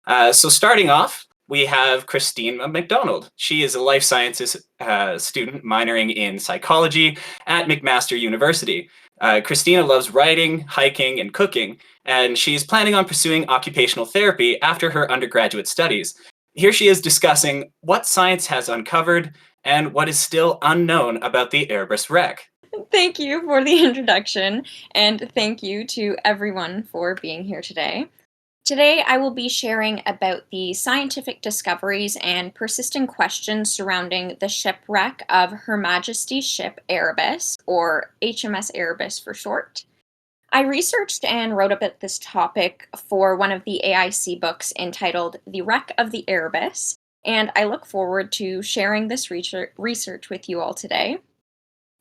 So starting off, we have Christina MacDonald. She is a life sciences student minoring in psychology at McMaster University. Christina loves writing, hiking, and cooking, and she's planning on pursuing occupational therapy after her undergraduate studies. Here she is discussing what science has uncovered and what is still unknown about the Erebus wreck. Thank you for the introduction, and thank you to everyone for being here today. Today, I will be sharing about the scientific discoveries and persistent questions surrounding the shipwreck of Her Majesty's ship Erebus, or HMS Erebus for short. I researched and wrote about this topic for one of the AIC books entitled The Wreck of the Erebus, and I look forward to sharing this research with you all today.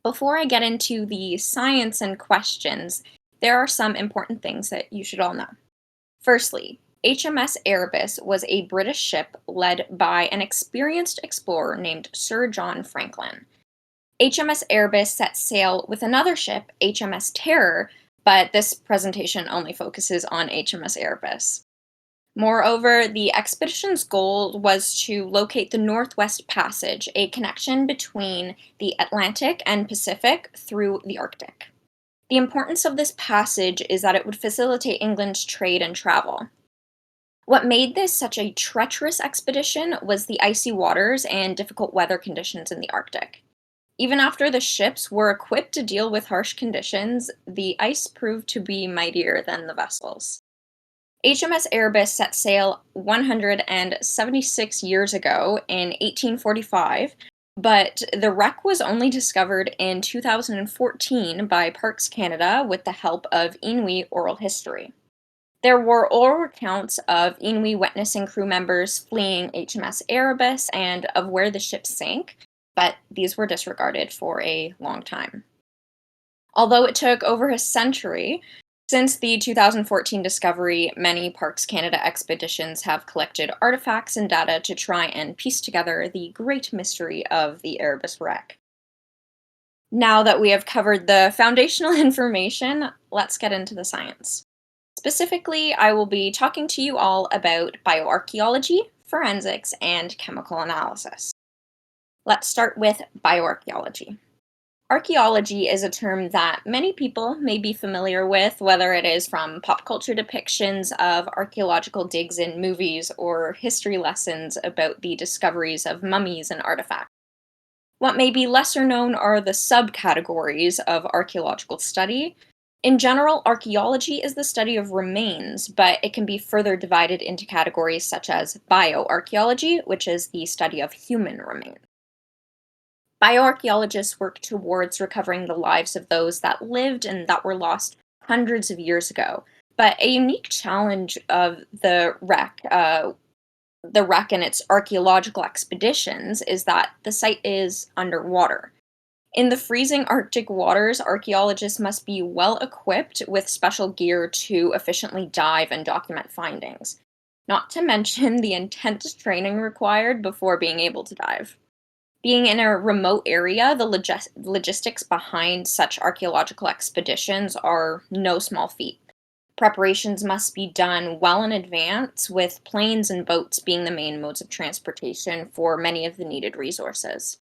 Before I get into the science and questions, there are some important things that you should all know. Firstly, HMS Erebus was a British ship led by an experienced explorer named Sir John Franklin. HMS Erebus set sail with another ship, HMS Terror, but this presentation only focuses on HMS Erebus. Moreover, the expedition's goal was to locate the Northwest Passage, a connection between the Atlantic and Pacific through the Arctic. The importance of this passage is that it would facilitate England's trade and travel. What made this such a treacherous expedition was the icy waters and difficult weather conditions in the Arctic. Even after the ships were equipped to deal with harsh conditions, the ice proved to be mightier than the vessels. HMS Erebus set sail 176 years ago in 1845, but the wreck was only discovered in 2014 by Parks Canada with the help of Inuit oral history. There were oral accounts of Inuit witnessing crew members fleeing HMS Erebus and of where the ship sank, but these were disregarded for a long time. Although it took over a century, since the 2014 discovery, many Parks Canada expeditions have collected artifacts and data to try and piece together the great mystery of the Erebus wreck. Now that we have covered the foundational information, let's get into the science. Specifically, I will be talking to you all about bioarchaeology, forensics, and chemical analysis. Let's start with bioarchaeology. Archaeology is a term that many people may be familiar with, whether it is from pop culture depictions of archaeological digs in movies or history lessons about the discoveries of mummies and artifacts. What may be lesser known are the subcategories of archaeological study. In general, archaeology is the study of remains, but it can be further divided into categories such as bioarchaeology, which is the study of human remains. Bioarchaeologists work towards recovering the lives of those that lived and that were lost hundreds of years ago. But a unique challenge of the wreck and its archaeological expeditions is that the site is underwater. In the freezing Arctic waters, archaeologists must be well equipped with special gear to efficiently dive and document findings, not to mention the intense training required before being able to dive. Being in a remote area, the logistics behind such archaeological expeditions are no small feat. Preparations must be done well in advance, with planes and boats being the main modes of transportation for many of the needed resources.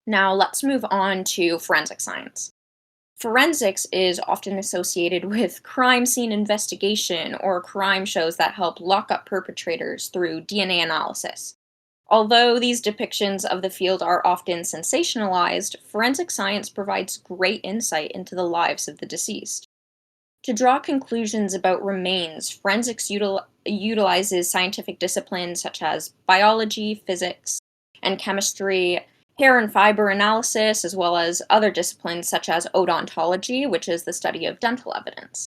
Now let's move on to forensic science. Forensics is often associated with crime scene investigation or crime shows that help lock up perpetrators through DNA analysis. Although these depictions of the field are often sensationalized, forensic science provides great insight into the lives of the deceased. To draw conclusions about remains, forensics utilizes scientific disciplines such as biology, physics, and chemistry, hair and fiber analysis, as well as other disciplines such as odontology, which is the study of dental evidence.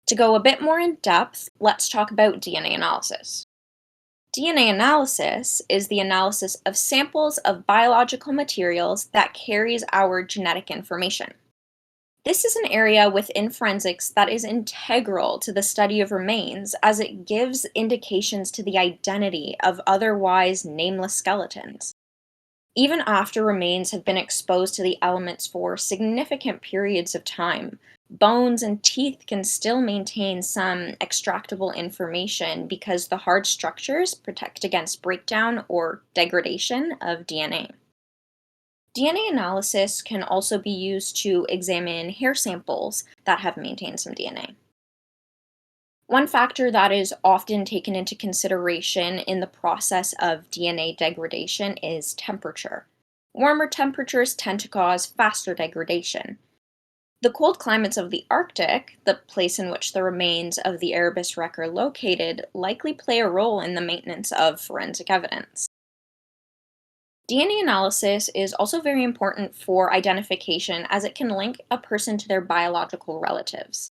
To go a bit more in depth, let's talk about DNA analysis. DNA analysis is the analysis of samples of biological materials that carries our genetic information. This is an area within forensics that is integral to the study of remains, as it gives indications to the identity of otherwise nameless skeletons. Even after remains have been exposed to the elements for significant periods of time, Bones and teeth can still maintain some extractable information because the hard structures protect against breakdown or degradation of DNA. DNA analysis can also be used to examine hair samples that have maintained some DNA. One factor that is often taken into consideration in the process of DNA degradation is temperature. Warmer temperatures tend to cause faster degradation. The cold climates of the Arctic, the place in which the remains of the Erebus wreck are located, likely play a role in the maintenance of forensic evidence. DNA analysis is also very important for identification as it can link a person to their biological relatives.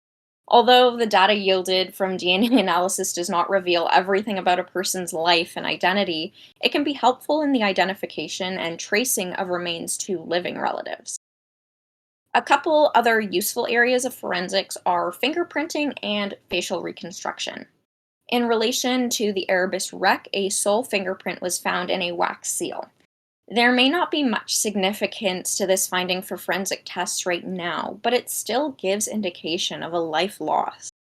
Although the data yielded from DNA analysis does not reveal everything about a person's life and identity, it can be helpful in the identification and tracing of remains to living relatives. A couple other useful areas of forensics are fingerprinting and facial reconstruction. In relation to the Erebus wreck, a sole fingerprint was found in a wax seal. There may not be much significance to this finding for forensic tests right now, but it still gives indication of a life lost.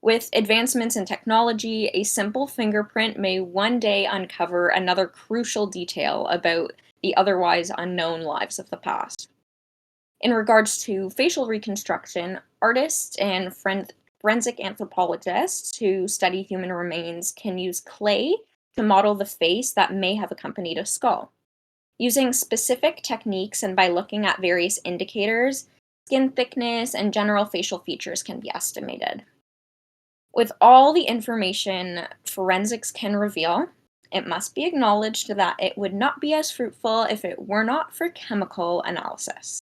With advancements in technology, a simple fingerprint may one day uncover another crucial detail about the otherwise unknown lives of the past. In regards to facial reconstruction, artists and forensic anthropologists who study human remains can use clay to model the face that may have accompanied a skull. Using specific techniques and by looking at various indicators, skin thickness and general facial features can be estimated. With all the information forensics can reveal, it must be acknowledged that it would not be as fruitful if it were not for chemical analysis.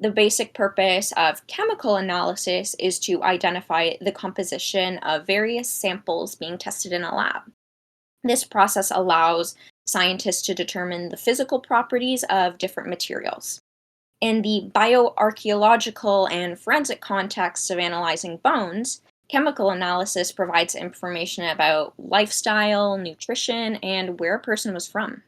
The basic purpose of chemical analysis is to identify the composition of various samples being tested in a lab. This process allows scientists to determine the physical properties of different materials. In the bioarchaeological and forensic context of analyzing bones, chemical analysis provides information about lifestyle, nutrition, and where a person was from.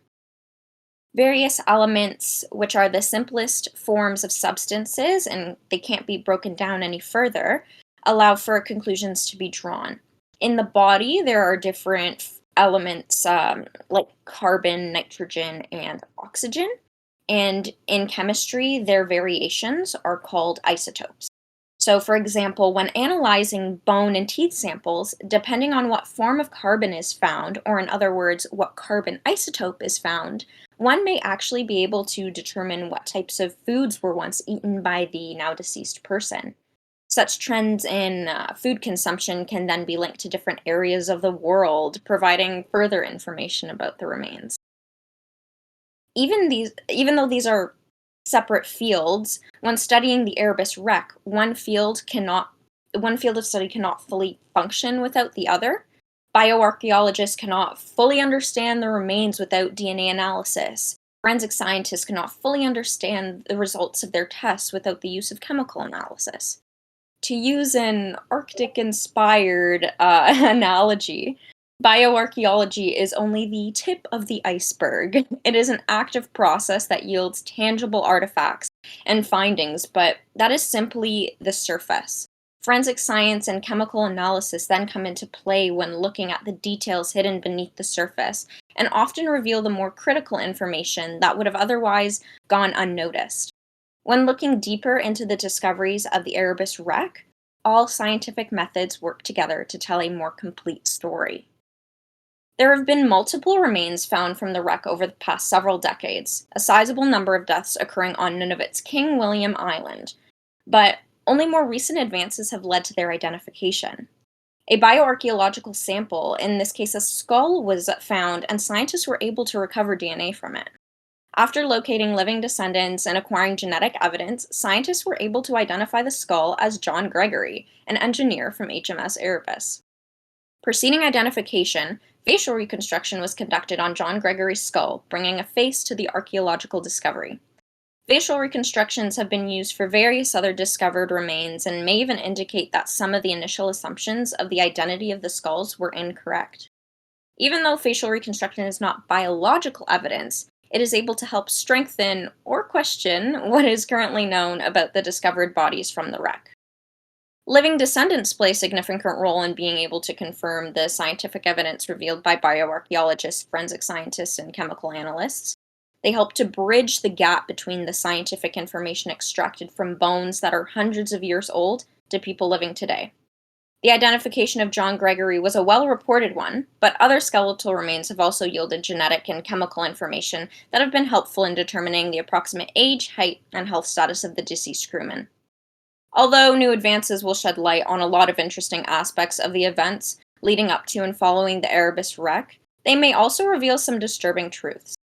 Various elements, which are the simplest forms of substances and they can't be broken down any further, allow for conclusions to be drawn. In the body, there are different elements like carbon, nitrogen, and oxygen. And in chemistry, their variations are called isotopes. So, for example, when analyzing bone and teeth samples, depending on what form of carbon is found, or in other words, what carbon isotope is found, one may actually be able to determine what types of foods were once eaten by the now deceased person. Such trends in food consumption can then be linked to different areas of the world, providing further information about the remains. Even though these are separate fields, when studying the Erebus wreck, one field of study cannot fully function without the other. Bioarchaeologists cannot fully understand the remains without DNA analysis. Forensic scientists cannot fully understand the results of their tests without the use of chemical analysis. To use an Arctic-inspired analogy, bioarchaeology is only the tip of the iceberg. It is an active process that yields tangible artifacts and findings, but that is simply the surface. Forensic science and chemical analysis then come into play when looking at the details hidden beneath the surface, and often reveal the more critical information that would have otherwise gone unnoticed. When looking deeper into the discoveries of the Erebus wreck, all scientific methods work together to tell a more complete story. There have been multiple remains found from the wreck over the past several decades, a sizable number of deaths occurring on Nunavut's King William Island, but only more recent advances have led to their identification. A bioarchaeological sample, in this case a skull, was found, and scientists were able to recover DNA from it. After locating living descendants and acquiring genetic evidence, scientists were able to identify the skull as John Gregory, an engineer from HMS Erebus. Preceding identification, facial reconstruction was conducted on John Gregory's skull, bringing a face to the archaeological discovery. Facial reconstructions have been used for various other discovered remains and may even indicate that some of the initial assumptions of the identity of the skulls were incorrect. Even though facial reconstruction is not biological evidence, it is able to help strengthen or question what is currently known about the discovered bodies from the wreck. Living descendants play a significant role in being able to confirm the scientific evidence revealed by bioarchaeologists, forensic scientists, and chemical analysts. They help to bridge the gap between the scientific information extracted from bones that are hundreds of years old to people living today. The identification of John Gregory was a well-reported one, but other skeletal remains have also yielded genetic and chemical information that have been helpful in determining the approximate age, height, and health status of the deceased crewmen. Although new advances will shed light on a lot of interesting aspects of the events leading up to and following the Erebus wreck, they may also reveal some disturbing truths.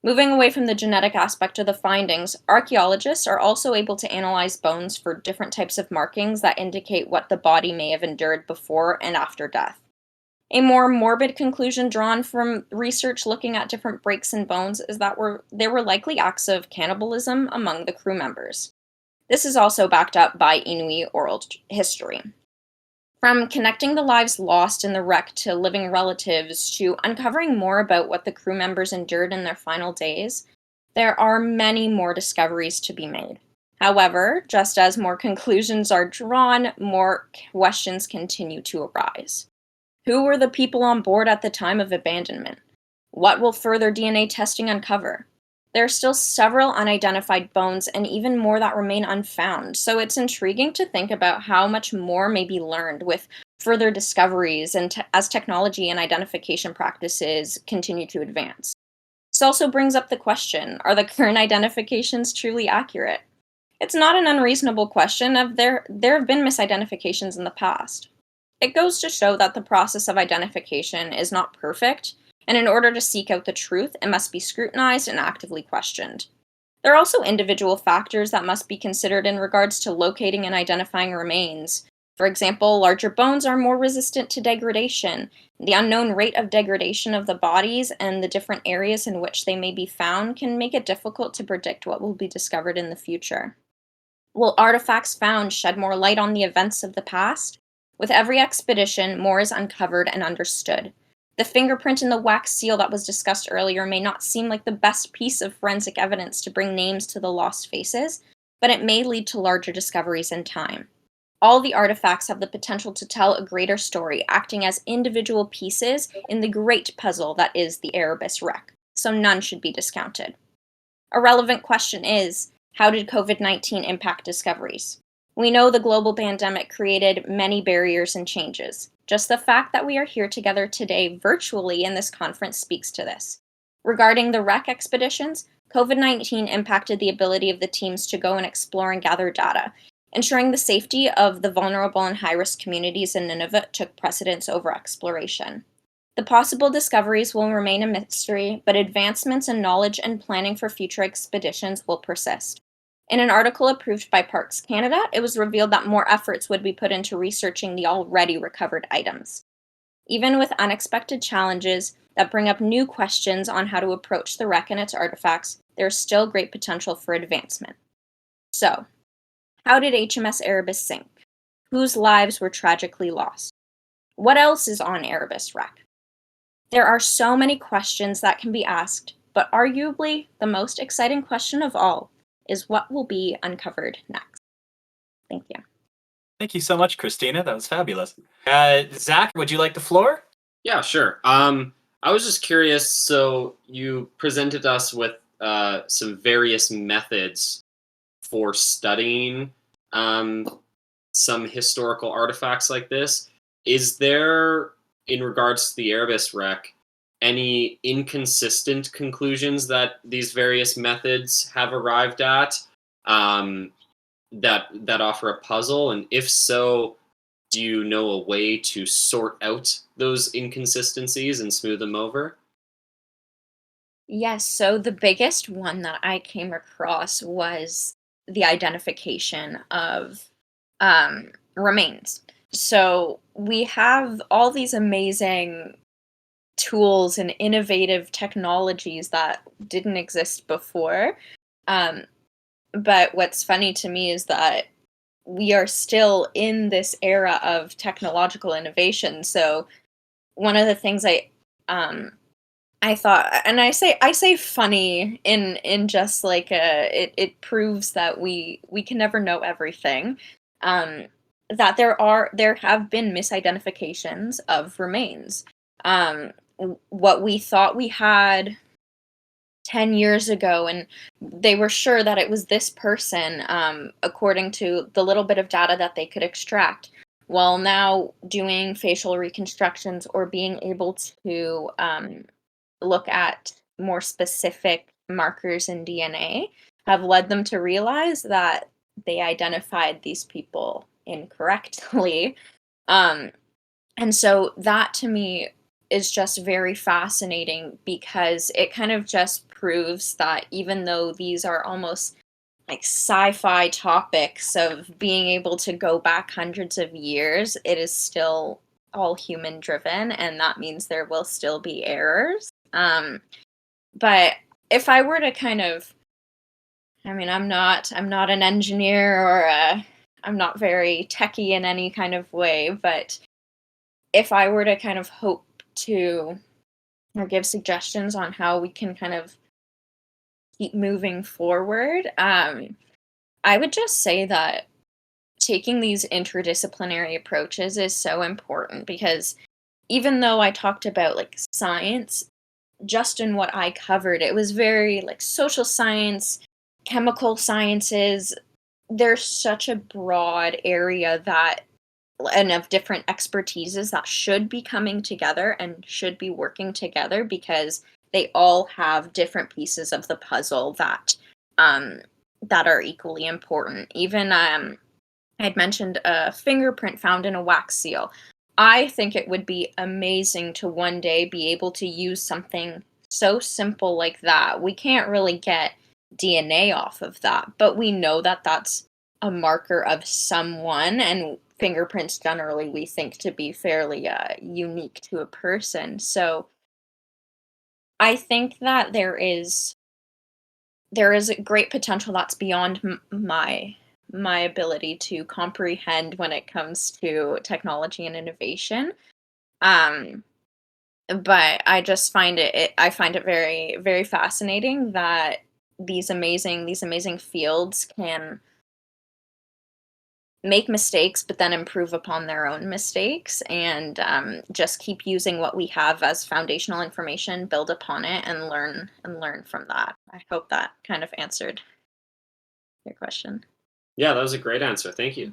Moving away from the genetic aspect of the findings, archaeologists are also able to analyze bones for different types of markings that indicate what the body may have endured before and after death. A more morbid conclusion drawn from research looking at different breaks in bones is that there were likely acts of cannibalism among the crew members. This is also backed up by Inuit oral history. From connecting the lives lost in the wreck to living relatives to uncovering more about what the crew members endured in their final days, there are many more discoveries to be made. However, just as more conclusions are drawn, more questions continue to arise. Who were the people on board at the time of abandonment? What will further DNA testing uncover? There are still several unidentified bones and even more that remain unfound, so it's intriguing to think about how much more may be learned with further discoveries and as technology and identification practices continue to advance. This also brings up the question, are the current identifications truly accurate? It's not an unreasonable question of there have been misidentifications in the past. It goes to show that the process of identification is not perfect, and in order to seek out the truth, it must be scrutinized and actively questioned. There are also individual factors that must be considered in regards to locating and identifying remains. For example, larger bones are more resistant to degradation. The unknown rate of degradation of the bodies and the different areas in which they may be found can make it difficult to predict what will be discovered in the future. Will artifacts found shed more light on the events of the past? With every expedition, more is uncovered and understood. The fingerprint in the wax seal that was discussed earlier may not seem like the best piece of forensic evidence to bring names to the lost faces, but it may lead to larger discoveries in time. All the artifacts have the potential to tell a greater story, acting as individual pieces in the great puzzle that is the Erebus wreck, so none should be discounted. A relevant question is, how did COVID-19 impact discoveries? We know the global pandemic created many barriers and changes. Just the fact that we are here together today virtually in this conference speaks to this. Regarding the wreck expeditions, COVID-19 impacted the ability of the teams to go and explore and gather data. Ensuring the safety of the vulnerable and high-risk communities in Nunavut took precedence over exploration. The possible discoveries will remain a mystery, but advancements in knowledge and planning for future expeditions will persist. In an article approved by Parks Canada, it was revealed that more efforts would be put into researching the already recovered items. Even with unexpected challenges that bring up new questions on how to approach the wreck and its artifacts, there is still great potential for advancement. So, how did HMS Erebus sink? Whose lives were tragically lost? What else is on Erebus wreck? There are so many questions that can be asked, but arguably the most exciting question of all is what will be uncovered next. Thank you. Thank you so much, Christina. That was fabulous. Zach, would you like the floor? Yeah, sure. I was just curious. So you presented us with some various methods for studying some historical artifacts like this. Is there, in regards to the Erebus wreck, any inconsistent conclusions that these various methods have arrived at that offer a puzzle? And if so, do you know a way to sort out those inconsistencies and smooth them over? Yes, so the biggest one that I came across was the identification of remains. So we have all these amazing tools and innovative technologies that didn't exist before. But what's funny to me is that we are still in this era of technological innovation. So one of the things I thought, and I say funny in just like it proves that we can never know everything. that there have been misidentifications of remains. What we thought we had 10 years ago, and they were sure that it was this person, according to the little bit of data that they could extract. Well, now doing facial reconstructions or being able to look at more specific markers in DNA have led them to realize that they identified these people incorrectly. And so that to me is just very fascinating, because it kind of just proves that even though these are almost like sci-fi topics of being able to go back hundreds of years, it is still all human driven, and that means there will still be errors. But if I were to kind of, I mean, I'm not an engineer, or I'm not very techie in any kind of way, but if I were to kind of hope to, or give suggestions on how we can kind of keep moving forward, I would just say that taking these interdisciplinary approaches is so important, because even though I talked about like science, just in what I covered, it was very like social science, chemical sciences. There's such a broad area that, and of different expertises that should be coming together and should be working together, because they all have different pieces of the puzzle that that are equally important. Even I'd mentioned a fingerprint found in a wax seal. I think it would be amazing to one day be able to use something so simple like that. We can't really get DNA off of that, but we know that that's a marker of someone, and fingerprints generally we think to be fairly unique to a person. So I think that there is a great potential that's beyond my ability to comprehend when it comes to technology and innovation. Um, but I just find I find it very, very fascinating that these amazing fields can make mistakes, but then improve upon their own mistakes, and just keep using what we have as foundational information, build upon it, and learn from that. I hope that kind of answered your question. Yeah, that was a great answer. Thank you.